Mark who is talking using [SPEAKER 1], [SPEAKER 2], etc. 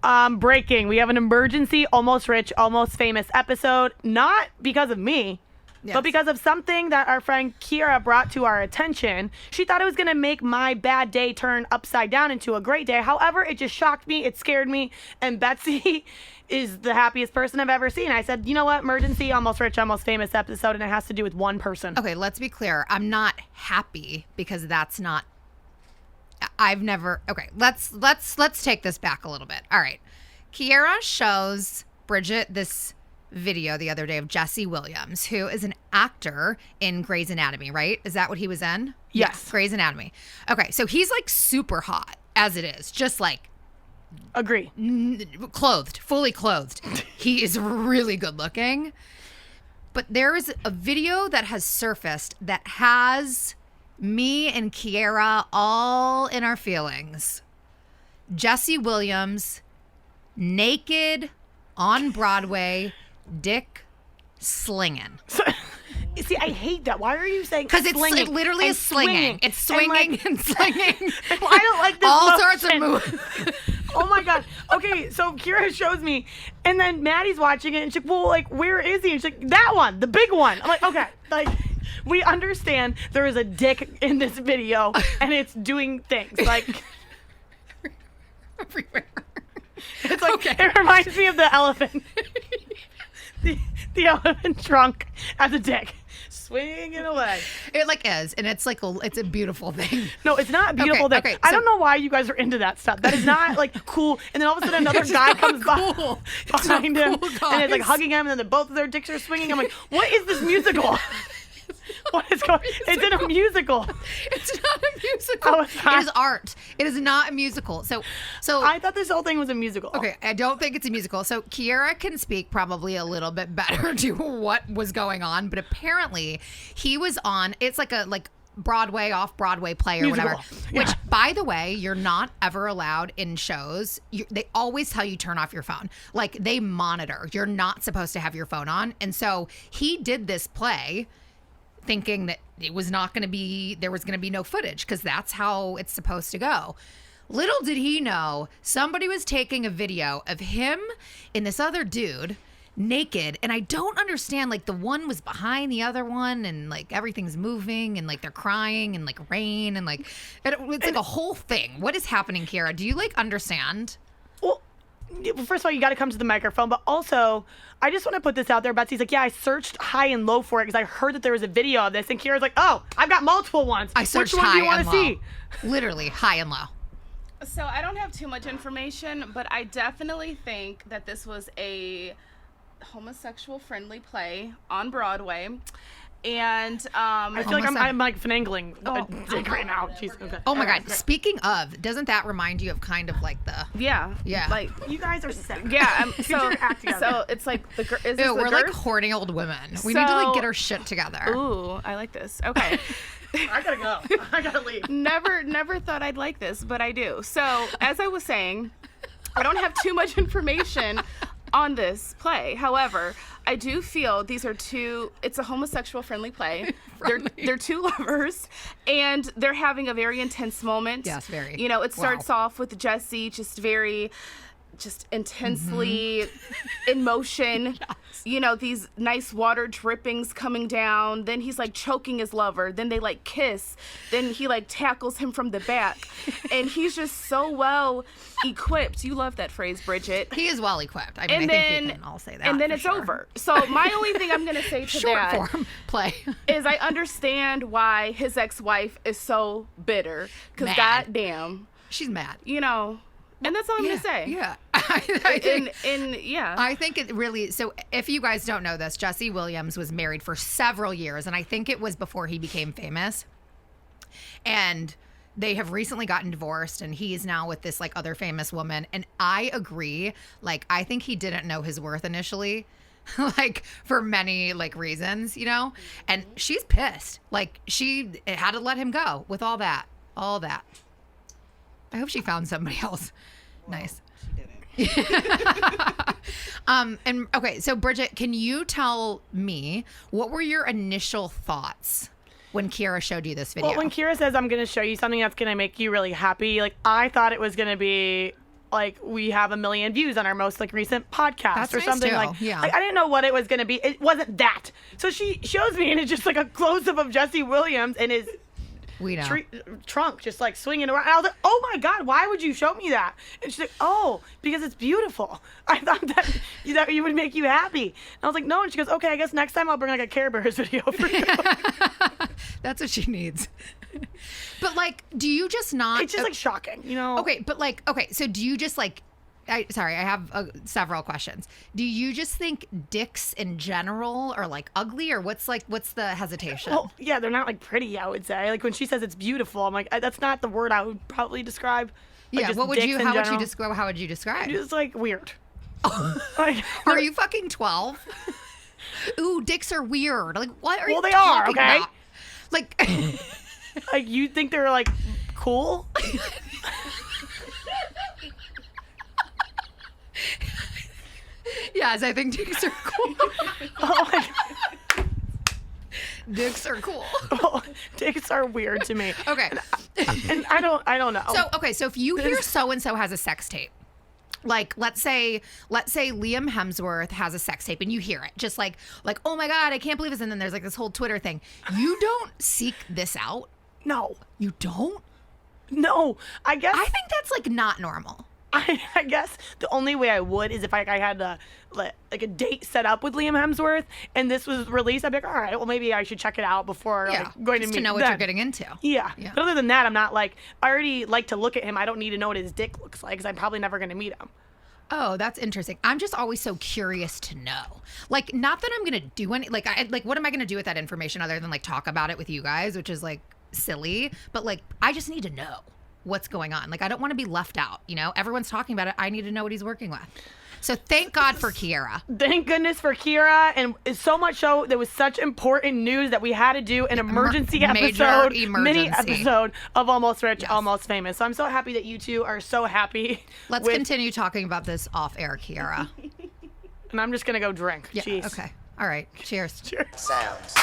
[SPEAKER 1] Breaking. We have an emergency, almost rich, almost famous episode. Not because of me, but because of something that our friend Kira brought to our attention. She thought it was going to make my bad day turn upside down into a great day. However, it just shocked me. It scared me. And Betsy is the happiest person I've ever seen. I said, you know what? Emergency, almost rich, almost famous episode. And it has to do with one person.
[SPEAKER 2] Okay, let's be clear. I'm not happy because that's not... I've never... Okay, let's take this back a little bit. All right. Kiera shows Bridget this video the other day of Jesse Williams, who is an actor in Grey's Anatomy, right? Is that what he was in?
[SPEAKER 1] Yes.
[SPEAKER 2] Grey's Anatomy. Okay, so he's like super hot as it is, just like
[SPEAKER 1] Agree.
[SPEAKER 2] Clothed, fully clothed. He is really good looking. But there is a video that has surfaced that has me and Kiera all in our feelings. Jesse Williams, naked on Broadway, dick slinging.
[SPEAKER 1] See, I hate that. Why are you saying
[SPEAKER 2] because it literally is slinging. It's swinging and slinging.
[SPEAKER 1] I don't like this
[SPEAKER 2] all
[SPEAKER 1] motion.
[SPEAKER 2] sorts of moves.
[SPEAKER 1] Oh my God. Okay, so Kira shows me, and then Maddie's watching it, and she's like, well, like, where is he? And she's like, that one, the big one. I'm like, okay, like, we understand there is a dick in this video, and it's doing things, like.
[SPEAKER 2] Everywhere.
[SPEAKER 1] It's like, It reminds me of the elephant. the elephant trunk as a dick. Swinging away.
[SPEAKER 2] It like is, and it's like it's a beautiful thing.
[SPEAKER 1] No, it's not a beautiful thing.
[SPEAKER 2] Okay,
[SPEAKER 1] I don't know why you guys are into that stuff. That is not like cool. And then all of a sudden another guy comes behind him and it's like hugging him, and then both of their dicks are swinging. I'm like, what is this musical? What is going? It's in a musical.
[SPEAKER 2] It's not a musical.
[SPEAKER 1] Oh, it's not.
[SPEAKER 2] It is art. It is not a musical. So
[SPEAKER 1] I thought this whole thing was a musical.
[SPEAKER 2] Okay, I don't think it's a musical. So Kiera can speak probably a little bit better to what was going on, but apparently he was on. It's like a Broadway, off-Broadway play or
[SPEAKER 1] musical.
[SPEAKER 2] Whatever. Yeah. Which, by the way, you're not ever allowed in shows. They always tell you turn off your phone. Like they monitor. You're not supposed to have your phone on. And so he did this play thinking that it was not going to be, there was going to be no footage because that's how it's supposed to go. Little did he know somebody was taking a video of him and this other dude naked. And I don't understand, like the one was behind the other one and like everything's moving and like they're crying and like rain and like, it's like a whole thing. What is happening, Kiera? Do you like understand?
[SPEAKER 1] Well, first of all, you got to come to the microphone, but also, I just want to put this out there. Betsy's like, yeah, I searched high and low for it because I heard that there was a video of this, and Kira's like, oh, I've got multiple ones.
[SPEAKER 2] I searched
[SPEAKER 1] Which one
[SPEAKER 2] high
[SPEAKER 1] do you want
[SPEAKER 2] and
[SPEAKER 1] to
[SPEAKER 2] low.
[SPEAKER 1] see?
[SPEAKER 2] Literally high and low.
[SPEAKER 3] So I don't have too much information, but I definitely think that this was a homosexual-friendly play on Broadway. And
[SPEAKER 1] I feel like I'm like finagling a dick right now. Jeez, okay.
[SPEAKER 2] Oh my God. Speaking of, doesn't that remind you of kind of like the...
[SPEAKER 3] Yeah.
[SPEAKER 2] Like
[SPEAKER 1] you guys are sick.
[SPEAKER 3] Yeah.
[SPEAKER 1] So
[SPEAKER 3] so it's like the is this
[SPEAKER 2] Ew,
[SPEAKER 3] the
[SPEAKER 2] we're like
[SPEAKER 3] girth?
[SPEAKER 2] horny old women. We need to like get our shit together.
[SPEAKER 3] Ooh, I like this. Okay.
[SPEAKER 1] I gotta go. I gotta leave.
[SPEAKER 3] Never thought I'd like this, but I do. So as I was saying, I don't have too much information on this play. However, I do feel these are it's a homosexual friendly play. They're two lovers and they're having a very intense moment.
[SPEAKER 2] Yes, very.
[SPEAKER 3] You know, it starts off with Jesse just intensely in motion. Yes. You know, these nice water drippings coming down. Then he's like choking his lover. Then they like kiss. Then he like tackles him from the back. And he's just so well equipped. You love that phrase, Bridget.
[SPEAKER 2] He is well equipped. I mean, I think we can all say that.
[SPEAKER 3] And then it's
[SPEAKER 2] sure.
[SPEAKER 3] over. So my only thing I'm going to say to
[SPEAKER 2] Short
[SPEAKER 3] that
[SPEAKER 2] form play
[SPEAKER 3] is I understand why his ex-wife is so bitter. Because goddamn.
[SPEAKER 2] She's mad.
[SPEAKER 3] You know. And that's all I'm going to say.
[SPEAKER 2] Yeah. I think,
[SPEAKER 3] yeah.
[SPEAKER 2] I think it really, so if you guys don't know this, Jesse Williams was married for several years, and I think it was before he became famous. And they have recently gotten divorced, and he is now with this like other famous woman. And I agree. Like, I think he didn't know his worth initially. Like for many like reasons, you know, and she's pissed. Like she had to let him go with all that. I hope she found somebody else. Nice. She didn't. And okay, so Bridget, can you tell me what were your initial thoughts when Kiera showed you this video?
[SPEAKER 1] Well, when Kiera says, I'm going to show you something that's going to make you really happy, like I thought it was going to be like we have 1 million views on our most like recent podcast
[SPEAKER 2] That's
[SPEAKER 1] or
[SPEAKER 2] nice,
[SPEAKER 1] something
[SPEAKER 2] too.
[SPEAKER 1] like.
[SPEAKER 2] Yeah.
[SPEAKER 1] Like, I didn't know what it was gonna be. It wasn't that. So she shows me, and it's just like a close up of Jesse Williams and his
[SPEAKER 2] We know.
[SPEAKER 1] trunk just like swinging around. And I was like, oh my God, why would you show me that? And she's like, oh, because it's beautiful. I thought that you would make you happy. And I was like, no. And she goes, okay, I guess next time I'll bring like a Care Bears video for you.
[SPEAKER 2] That's what she needs. But like, do you just not?
[SPEAKER 1] It's just like shocking, you know?
[SPEAKER 2] Okay, but like, okay, so do you just like? Sorry, I have several questions. Do you just think dicks in general are like ugly, or what's the hesitation?
[SPEAKER 1] Well, yeah, they're not like pretty, I would say. Like when she says it's beautiful, I'm like, that's not the word I would probably describe. Like,
[SPEAKER 2] yeah,
[SPEAKER 1] just
[SPEAKER 2] what would
[SPEAKER 1] dicks
[SPEAKER 2] you?
[SPEAKER 1] in
[SPEAKER 2] How would you
[SPEAKER 1] general.
[SPEAKER 2] describe? How would you describe?
[SPEAKER 1] Just like weird. Like,
[SPEAKER 2] Are you fucking 12? Ooh, dicks are weird. Like, what are you
[SPEAKER 1] Well, they are,
[SPEAKER 2] talking
[SPEAKER 1] okay?
[SPEAKER 2] about? Like,
[SPEAKER 1] like you think they're like cool?
[SPEAKER 2] yes, I think dicks are cool.
[SPEAKER 1] Oh my God.
[SPEAKER 2] Dicks are cool.
[SPEAKER 1] Oh, dicks are weird to me.
[SPEAKER 2] Okay.
[SPEAKER 1] And I don't know.
[SPEAKER 2] So if you hear so and so has a sex tape, like let's say Liam Hemsworth has a sex tape and you hear it, just like oh my God, I can't believe this, and then there's like this whole Twitter thing. You don't seek this out.
[SPEAKER 1] No.
[SPEAKER 2] You don't.
[SPEAKER 1] No. I guess
[SPEAKER 2] I think that's like not normal.
[SPEAKER 1] I guess the only way I would is if I had like a date set up with Liam Hemsworth and this was released. I'd be like, all right, well maybe I should check it out before
[SPEAKER 2] Yeah,
[SPEAKER 1] like, going
[SPEAKER 2] just
[SPEAKER 1] to
[SPEAKER 2] to
[SPEAKER 1] meet
[SPEAKER 2] know what
[SPEAKER 1] them.
[SPEAKER 2] you're getting into.
[SPEAKER 1] Yeah.
[SPEAKER 2] Yeah.
[SPEAKER 1] But other than that, I'm not like I already like to look at him. I don't need to know what his dick looks like because I'm probably never going to meet him.
[SPEAKER 2] Oh, that's interesting. I'm just always so curious to know. Like, not that I'm gonna do any. Like, what am I gonna do with that information other than like talk about it with you guys, which is like silly. But like, I just need to know what's going on. Like, I don't want to be left out. You know, everyone's talking about it. I need to know what he's working with. So thank God for Kiera.
[SPEAKER 1] Thank goodness for Kiera, and so much so there was such important news that we had to do an emergency
[SPEAKER 2] major
[SPEAKER 1] episode, mini
[SPEAKER 2] emergency.
[SPEAKER 1] episode of Almost Rich,
[SPEAKER 2] Yes.
[SPEAKER 1] Almost Famous. So I'm so happy that you two are so happy.
[SPEAKER 2] Let's
[SPEAKER 1] with-
[SPEAKER 2] continue talking about this off air, Kiera.
[SPEAKER 1] And I'm just gonna go drink.
[SPEAKER 2] Yeah.
[SPEAKER 1] Jeez.
[SPEAKER 2] Okay. All right. Cheers.
[SPEAKER 1] Cheers.
[SPEAKER 4] Sounds.